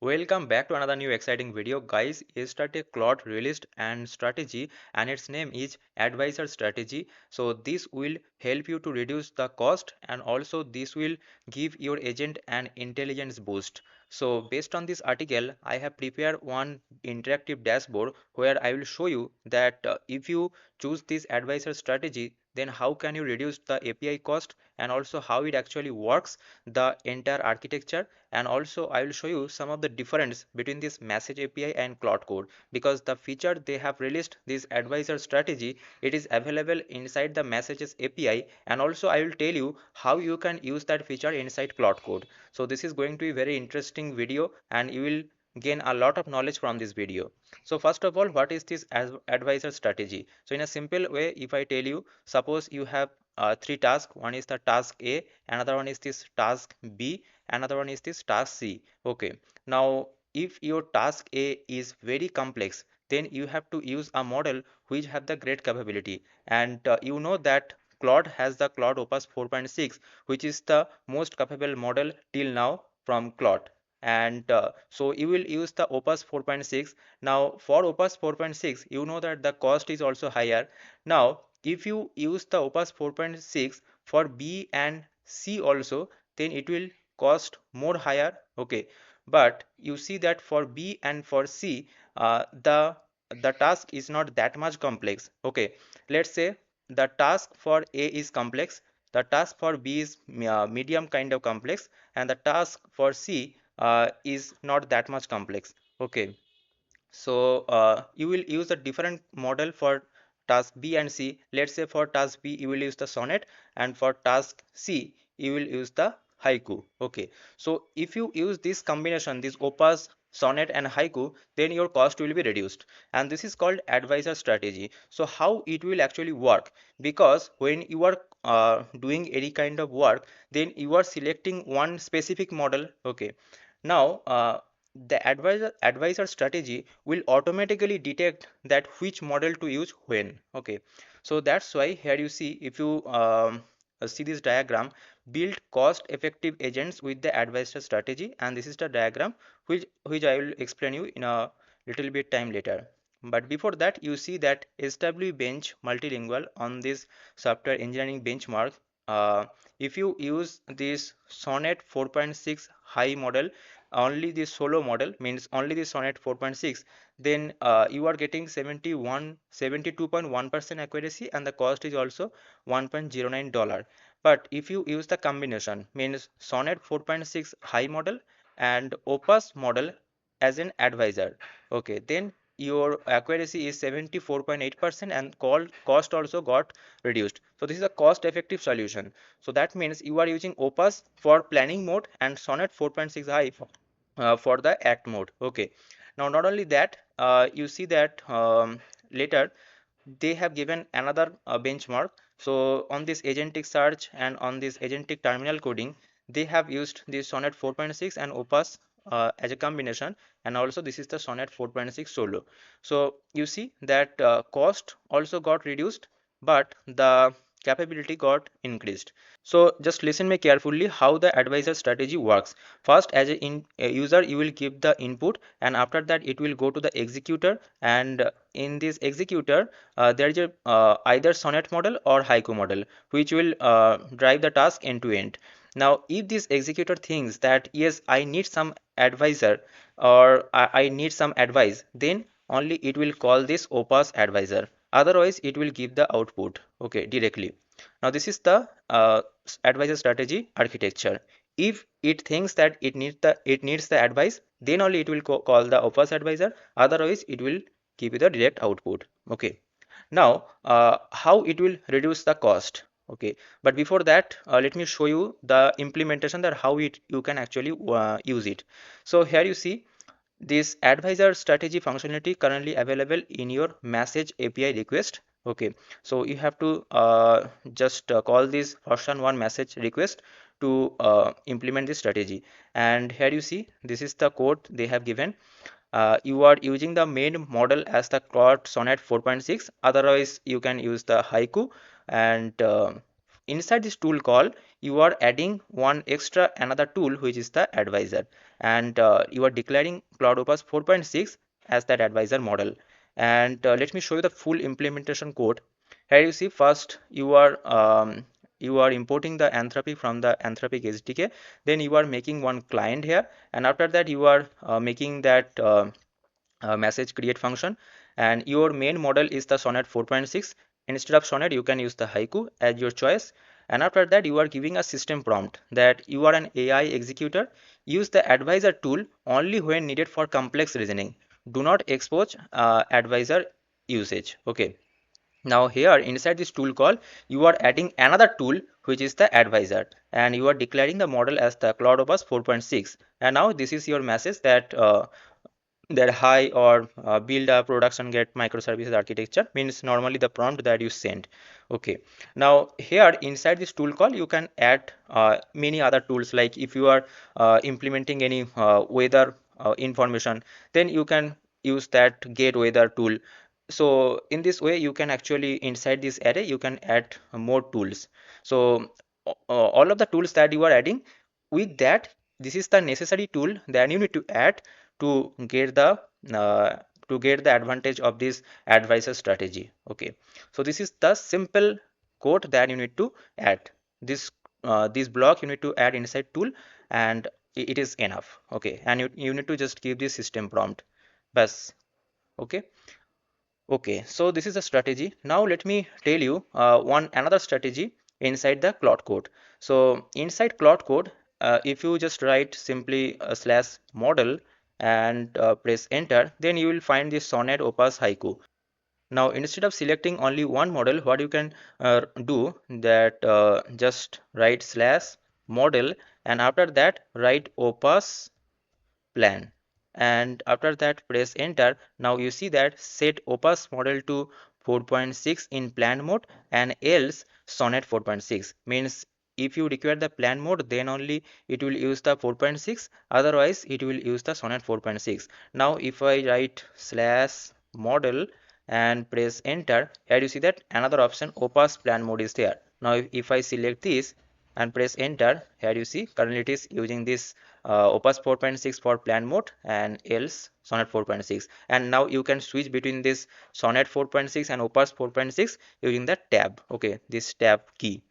Welcome back to another new exciting video. Guys, yesterday Claude released an strategy and its name is Advisor Strategy. So this will help you to reduce the cost and also this will give your agent an intelligence boost. So based on this article, I have prepared one interactive dashboard where I will show you that if you choose this advisor strategy, then how can you reduce the API cost and also how it actually works, the entire architecture, and also I will show you some of the difference between this message API and Claude Code, because the feature they have released, this advisor strategy, it is available inside the messages API, and also I will tell you how you can use that feature inside Claude Code. So this is going to be very interesting video and you will gain a lot of knowledge from this video. So first of all, what is this advisor strategy? So in a simple way, if I tell you, suppose you have three tasks. One is the task A, another one is this task B, another one is this task C. Okay, now if your task A is very complex, then you have to use a model which have the great capability, and you know that Claude has the Claude Opus 4.6, which is the most capable model till now from Claude. And so you will use the Opus 4.6. Now for Opus 4.6, you know that the cost is also higher. Now if you use the Opus 4.6 for B and C also, then it will cost more higher. Okay, but you see that for B and for C, the task is not that much complex. Okay, let's say the task for A is complex, the task for B is medium kind of complex, and the task for C is not that much complex. Okay, so you will use a different model for task B and C. Let's say for task B you will use the Sonnet, and for task C you will use the haiku. Okay, so if you use this combination, this Opus, Sonnet and haiku, then your cost will be reduced, and this is called advisor strategy. So how it will actually work? Because when you are doing any kind of work, then you are selecting one specific model. Okay, now the advisor strategy will automatically detect that which model to use when. Okay, so that's why here you see, if you see this diagram, build cost effective agents with the advisor strategy, and this is the diagram which I will explain you in a little bit time later. But before that, you see that swe-bench multilingual on this software engineering benchmark. If you use this Sonnet 4.6 high model, only the solo model, means only the Sonnet 4.6, then you are getting 72.1% accuracy, and the cost is also $1.09. But if you use the combination, means Sonnet 4.6 high model and Opus model as an advisor, okay, then your accuracy is 74.8% and cost also got reduced. So this is a cost effective solution. So that means you are using Opus for planning mode and Sonnet 4.6 high for the act mode. Okay, now not only that, you see that later they have given another benchmark. So on this agentic search and on this agentic terminal coding, they have used the Sonnet 4.6 and Opus as a combination, and also this is the Sonnet 4.6 solo. So you see that cost also got reduced, but the capability got increased. So just listen me carefully how the advisor strategy works. First, as a user, you will give the input, and after that it will go to the executor, and in this executor there is a either Sonnet model or haiku model which will drive the task end to end. Now if this executor thinks that yes, I need some advisor, or I need some advice, then only it will call this Opus advisor, otherwise it will give the output, okay, directly. Now this is the advisor strategy architecture. If it thinks that it needs the advice, then only it will call the Opus advisor, otherwise it will give you the direct output. Okay, now how it will reduce the cost. Okay, but before that, let me show you the implementation, that how you can actually use it. So here you see this advisor strategy functionality currently available in your message API request. Okay, so you have to just call this version 1 message request to implement this strategy. And here you see, this is the code they have given. You are using the main model as the Claude Sonnet 4.6, otherwise you can use the haiku. And inside this tool call, you are adding one extra another tool which is the advisor. and you are declaring Claude Opus 4.6 as that advisor model. And let me show you the full implementation code. Here you see, first you are importing the Anthropic from the Anthropic SDK. Then you are making one client here, and after that you are making that message create function, and your main model is the Sonnet 4.6. Instead of Sonnet you can use the haiku as your choice, and after that you are giving a system prompt that you are an AI executor. Use the advisor tool only when needed for complex reasoning. Do not expose advisor usage. Okay, now here inside this tool call you are adding another tool which is the advisor, and you are declaring the model as the Claude Opus 4.6. And now this is your message that high or build a production get microservices architecture, means normally the prompt that you send. Okay, now here inside this tool call you can add many other tools, like if you are implementing any weather information, then you can use that get weather tool. So in this way you can actually, inside this array you can add more tools. So all of the tools that you are adding, with that, this is the necessary tool that you need to add to get the uh, advantage of this advisor strategy. Okay, so this is the simple code that you need to add. This block you need to add inside tool, and it is enough. Okay, and you need to just give this system prompt bas. Okay. Okay, so this is a strategy. Now let me tell you one another strategy inside the Claude code. So inside Claude code, if you just write simply slash model and press enter, then you will find this Sonnet Opus Haiku. Now instead of selecting only one model, what you can do that just write slash model, and after that write Opus plan, and after that press enter. Now you see that set Opus model to 4.6 in plan mode and else Sonnet 4.6, means if you require the plan mode then only it will use the 4.6, otherwise it will use the Sonnet 4.6. Now if I write slash model and press enter, here you see that another option Opus plan mode is there. Now if I select this and press enter, here you see currently it is using this Opus 4.6 for plan mode and else Sonnet 4.6. And now you can switch between this Sonnet 4.6 and Opus 4.6 using the tab. Okay, this tab key.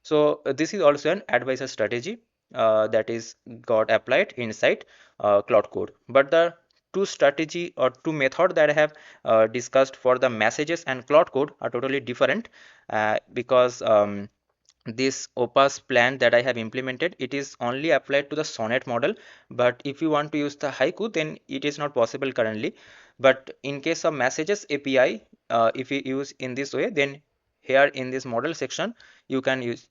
So this is also an advisor strategy that is got applied inside Claude Code. But the two strategy or two method that I have discussed for the messages and Claude Code are totally different, because this Opus plan that I have implemented, it is only applied to the Sonnet model. But if you want to use the haiku, then it is not possible currently. But in case of messages API, if you use in this way, then here in this model section you can use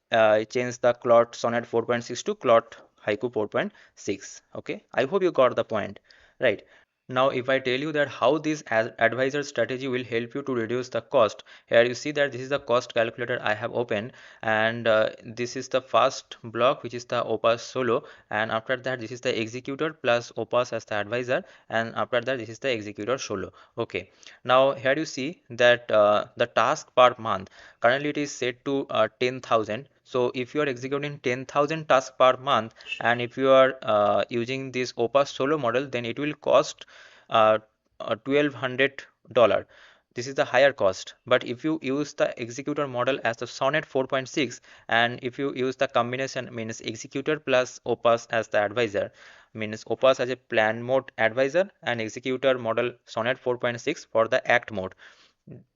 change the Claude Sonnet 4.6 to Claude haiku 4.6. Okay, I hope you got the point, right? Now, if I tell you that how this advisor strategy will help you to reduce the cost, here you see that this is the cost calculator I have opened, and this is the first block which is the Opus solo, and after that this is the executor plus Opus as the advisor, and after that this is the executor solo. Okay, now here you see that the task per month currently it is set to 10,000. So if you are executing 10,000 tasks per month, and if you are using this Opus solo model, then it will cost uh, $1,200. This is the higher cost. But if you use the executor model as the Sonnet 4.6, and if you use the combination, means executor plus Opus as the advisor, means Opus as a plan mode advisor and executor model Sonnet 4.6 for the act mode,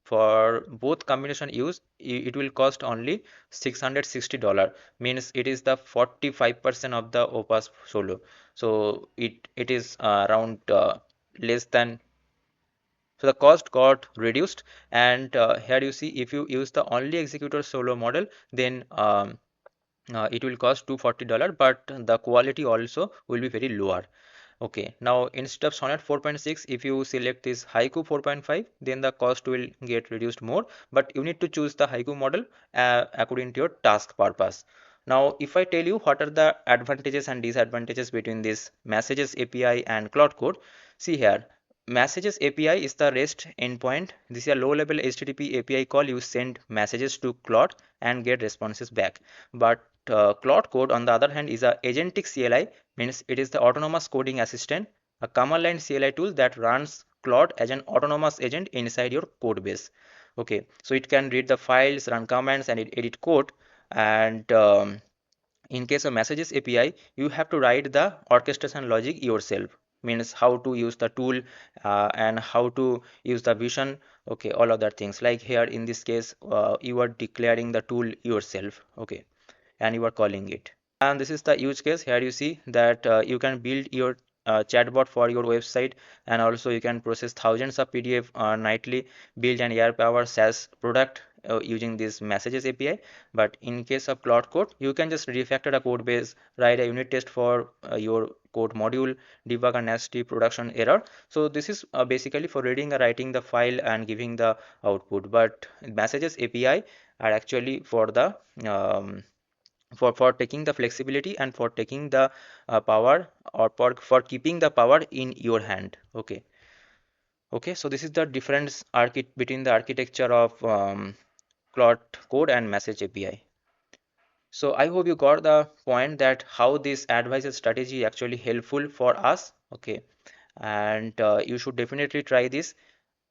for both combination use, it will cost only $660, means it is the 45% of the Opus solo. So it is around less than, so the cost got reduced. And here you see if you use the only executor solo model, then it will cost $240, but the quality also will be very lower. Okay, now instead of Sonnet 4.6, if you select this Haiku 4.5, then the cost will get reduced more, but you need to choose the Haiku model according to your task purpose. Now, if I tell you what are the advantages and disadvantages between this Messages API and Claude Code, see here. Messages API is the REST endpoint. This is a low-level HTTP API call. You send messages to Claude and get responses back. But Claude Code, on the other hand, is a agentic CLI, means it is the autonomous coding assistant, a command line CLI tool that runs Claude as an autonomous agent inside your code base. Okay, so it can read the files, run commands, and it edit code. And in case of messages API, you have to write the orchestration logic yourself, means how to use the tool and how to use the vision. Okay, all of that things, like here in this case, you are declaring the tool yourself. Okay, and you are calling it. And this is the use case. Here you see that you can build your chatbot for your website, and also you can process thousands of PDF nightly, build an air power SaaS product using this messages API. But in case of Claude Code, you can just refactor a code base, write a unit test for your code module, debug a nasty production error. So this is basically for reading and writing the file and giving the output. But messages API are actually for the for taking the flexibility and for taking the power, or for keeping the power in your hand. Okay. Okay, so this is the difference between the architecture of Cloud Code and Message API. So I hope you got the point that how this advisor strategy actually helpful for us. Okay, and you should definitely try this.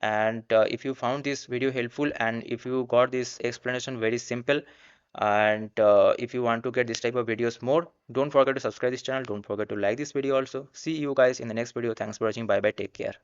And if you found this video helpful, and if you got this explanation very simple, and if you want to get this type of videos more, don't forget to subscribe this channel, don't forget to like this video also. See you guys in the next video. Thanks for watching. Bye bye, take care.